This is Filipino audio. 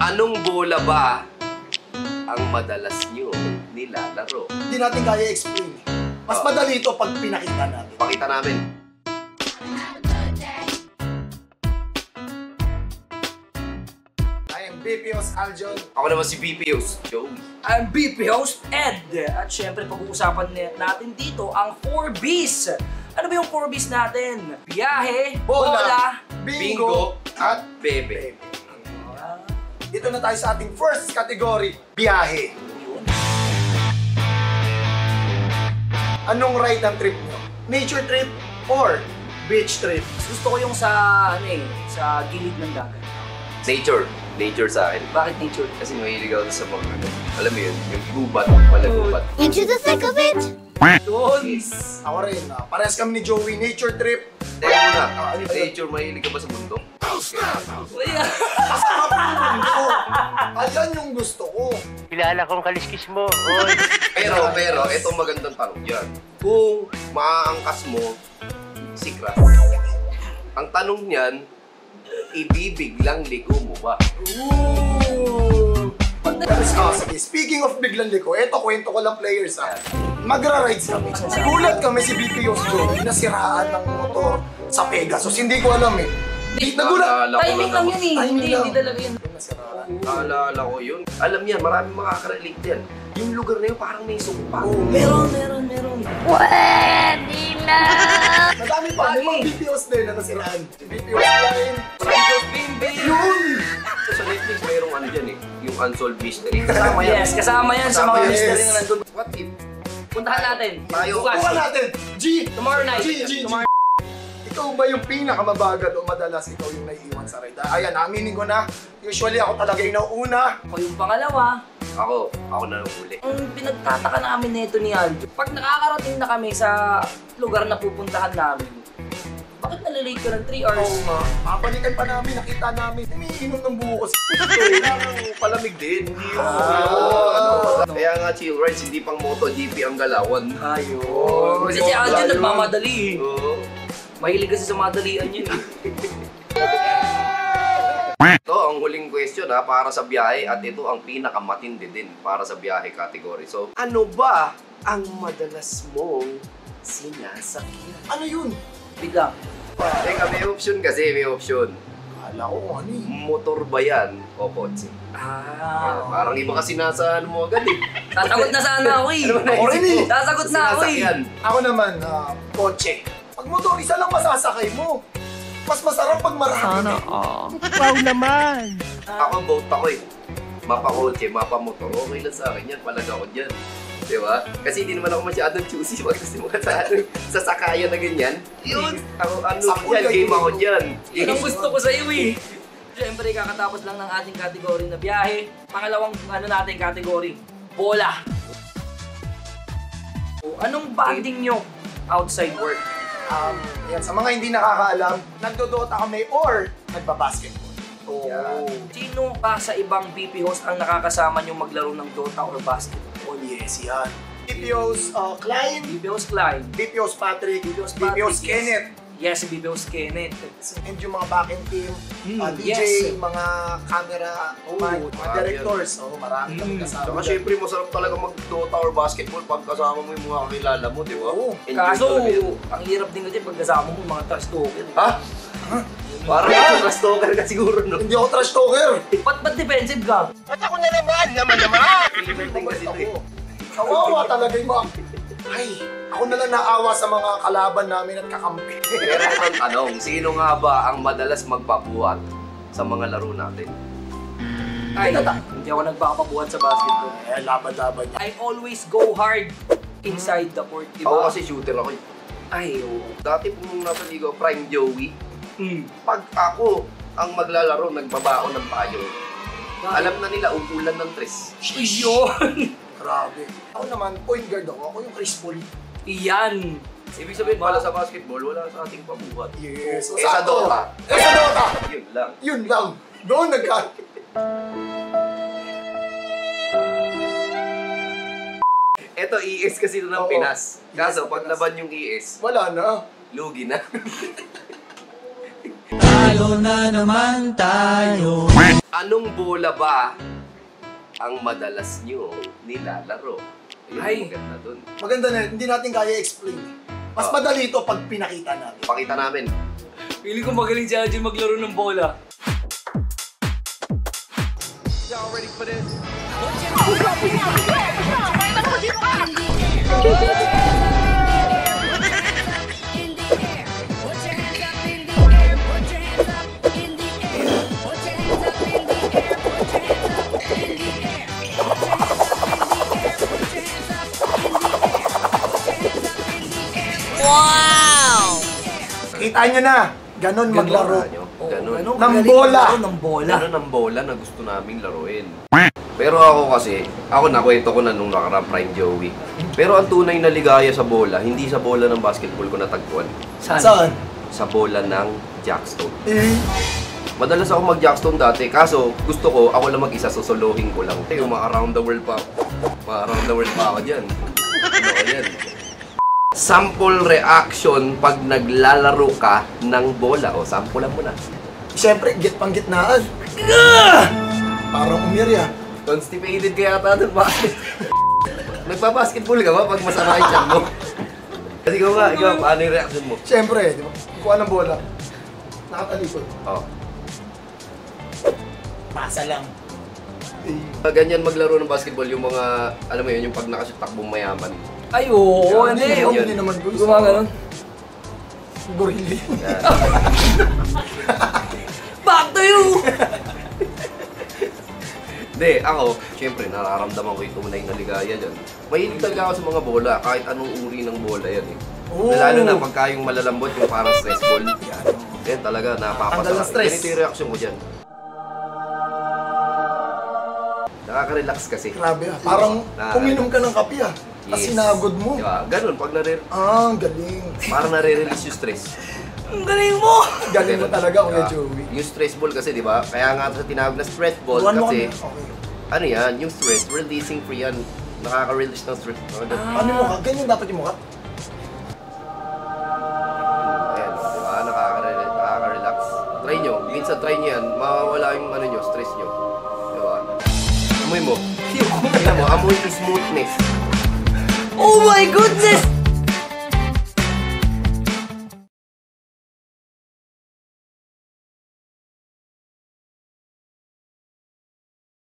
Anong bola ba ang madalas nyo nilalaro? Hindi natin kaya explain. Mas madali ito pag pinakita natin. Pakita namin. I am BP host Aljon. Ako naman si BP host Joey. I'm BP host Ed. At syempre pag-uusapan natin dito ang 4Bs. Ano ba yung 4Bs natin? Biyahe, bola, bingo, at bebe. Dito na tayo sa ating first category, biyahe. Anong ride ang trip nyo? Nature trip or beach trip? Gusto ko yung sa, sa gilid ng dagat. Nature. Nature sa akin. Bakit nature? Kasi mahilig ako sa mga alam mo yun, yung gubat, malagubat. Into the thick of it. Yes. Ako rin, parehas kami ni Joey, nature trip. Teka muna, nature, mahilig ka ba sa bundok? Masarap yung mundo. Ayan yung gusto ko. Kilala kong kaliskis mo. Oy. Pero, ito magandang tanong dyan. Kung maaangkas mo si Crush, ang tanong niyan, ibibiglang liko mo ba? Ooh. Sige, speaking of biglang liko, eto kwento ko lang players ha. Magra-rides kami. Gulat kami si BP host Joey, nasiraan ng motor sa Pegasus. Hindi ko alam eh. Nagulat. Timing lang yun eh. Hindi talaga yun. Naalala ko yun. Alam yan, maraming makaka-relate yan. Yung lugar na yun parang may sumpa. Meron. Pwede na. Madami pa. May mga BP host din na nasiraan. Si BP host line. Yun! Sa Netflix mayroong ano dyan eh, yung Unsolved Mystery. Kasama yan. Yes, kasama yan sa mga Yes. mystery na nandun. What if? Puntahan natin. Tayo. Bukas. Bukan natin. G! Tomorrow night. G! Ikaw ba yung pinakamabagal o madalas ikaw yung naiiwan sa ride? Ayan, aminin ko na. Usually ako talaga yung nauna. Ako yung pangalawa. Ako na yung huli. Ang pinagtataka namin nito ni Aljo, pag nakakarating na kami sa lugar na pupuntahan namin, bakit nalilate ka ng 3 hours? Oo nga. Papalikan pa namin, nakita namin. Umiinom ng buko si Kailangan palamig din. Hindi yung Kaya nga chill rides, hindi pang MotoGP ang galawan. Ayun. Kasi si Aljo nagmamadali eh. Oo. Mahilig kasi sa madalian yun eh. Ito ang huling question ha, para sa biyahe at ito ang pinakamatindi din para sa biyahe category. So, ano ba ang madalas mong sinasakyan? Ano yun? Biglang. Teka, may option kasi, may option. Kala ko ano eh. Motor ba yan o kotse? Parang iba kasi nasa ano mo agad eh. Sasagot na sana ako eh. Ako rin eh. Sasagot na ako eh. Sinasakyan. Ako naman, kotse. Pag motor, isa lang masasakay mo. Mas masarap pag marami. Wow naman. Ako vote ako eh. Mapa kotse, mapa motor. Okay lang sa akin yan, palaga ko dyan. Diba? Kasi hindi naman ako masyadong choosy pag gusto mo sa sakayan na ganyan. Yun! Ako, yan, game ako dyan. Yan ang gusto ko sa iyo eh. Siyempre, kakatapos lang ng ating category na biyahe. Pangalawang natin category, bola. Anong bonding nyo outside work? Yan, sa mga hindi nakakaalam, nagdodota kami or nagbabasketball. Oh. Sino pa sa ibang BP host ang nakakasama nyo maglaro ng Dota or basketball? Yes, yan. BPO's Klein, BP host Clyde. BPO's Patrick, BPO's BPO's Patrick, Kenneth, Yes, BP host Kenneth. and yung mga back-end team, DJ, yes. mga camera, mga marami directors. Marami kami kasama. Saka syempre masarap talaga mag-Dota or basketball pag kasama mo yung mga kakilala mo, di ba? Oo. Enjoy Kaso, talaga yun. ang hirap din kasi pag kasama mo mga trash talker. Ha? Parang ito na stalker ka siguro, no? Hindi ako trash talker. Ba't defensive ka? Ba't ako na naman? Implementing kasi ito eh. Kawawa talaga yung mga... Ay, ako na lang naawa sa mga kalaban namin at kakampi. Pero itong tanong, sino nga ba ang madalas magpabuhat sa mga laro natin? Ay, hindi ako nagpapabuhat sa basketball. Eh, laban-laban niya. I always go hard inside the court, di Ako ba? kasi shooter ako eh. Ay, oo. Dati po nung nasa Liga, Prime Joey, Mm. pag ako ang maglalaro, nagbabaon ng payo. Alam na nila, upulan ng tres. Yun! Grabe. Ako naman, point guard ako. Ako yung Chris Paul. Iyan! Ibig sabihin, pala sa basketball, wala sa ating pabuhat. Yes. Eh, sa Dota. Eh, sa Dota. Yun lang. Yun lang. Doon nagka... Ito, ES kasi ito ng Oo. Pinas. Kaso, ES pag Pinas. laban yung ES, Wala na. lugi na. Anong bola ba ang madalas nyo nilalaro? Ayun, Ay. maganda dun. Maganda na, hindi natin kaya explain. Mas madali ito pag pinakita natin. Pakita namin. Pili ko magaling si Algin maglaro ng bola. Kita nyo na, ganon maglaro. Ganun. Ng bola. Ng bola. Ganun ang bola na gusto naming laruin. Pero ako kasi, nakwento ko na nung nakarang Prime Joey. Pero ang tunay na ligaya sa bola, hindi sa bola ng basketball ko natagpuan. Saan? Sa bola ng jackstone. Eh, Madalas ako mag-jackstone dati, kaso gusto ko, ako lang mag-isa, susuluhin ko lang. Yung mga around the world pa ako. Mga around the world pa ako dyan. Ano ka yan? Sample reaction pag naglalaro ka ng bola. O, sample lang mo na. siyempre, panggitnaan. Parang umirya. Constipated ka yata doon, bakit? Nagpa-basketball ka ba pag masama yung tiyan mo? Kasi ikaw, paano yung reaction mo? Siyempre, di ba? Kuha ng bola. Nakatalikod. Oh. Pasa lang. Ganyan maglaro ng basketball yung mga, alam mo yun, yung pag nakasutakbong mayaman. Ay, oo, Yan, hindi. yan. Hindi naman gusto. Gumaganon. Gorilla. Yan. Back to you! Hindi, ako, syempre, nararamdaman ko yung tunay na ligaya dyan. Mahilig talaga ako sa mga bola, kahit anong uri ng bola yan eh. Oo. Lalo na pagka yung malalambot, yung parang stress ball. Yan talaga, Tanggal napapasa. ng stress. Ganito yung reaction ko dyan. Nakaka-relax kasi. Grabe ah. Parang uminom ka ng kape ah. Tapos sinagod mo. Diba? Ganun, pag Ah, galing. parang nare-release yung stress. Ang galing mo! Galing mo talaga, Kuya Diba? Joey. Yung stress ball kasi, di ba? Kaya nga sa tinawag na stress ball Tuwan mo kasi, kami. Okay. ano yan, yung stress, releasing free yan. Nakaka-release ng stress. Ano mo ka? Ganyan dapat yung mukha. Ayan, di ba? Nakaka-relax. Try nyo. Minsan try nyo yan. Mawawala yung ano nyo, stress nyo. Di ba? Amoy mo. Tingnan mo, amoy smoothness. Oh my goodness!